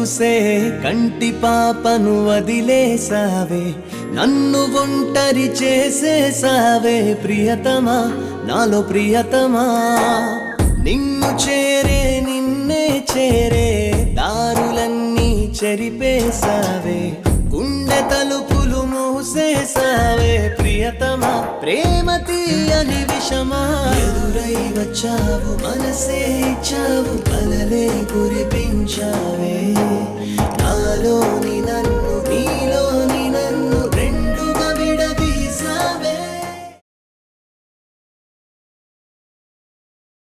చూసే కంటి పాపను వదిలేసావే నన్ను ఒంటరి చేసేసావే ప్రియతమా నాలో ప్రియతమా నిన్ను చేరే నిన్నే చేరే దారులన్నీ చెరిపేసావే గుండె తలుపులు మూసేసావే ప్రియతమా ప్రేమ తీయని విషమా ఎదురై వచ్చావు మనసే ఇచ్చావు కలలే కురిపించావే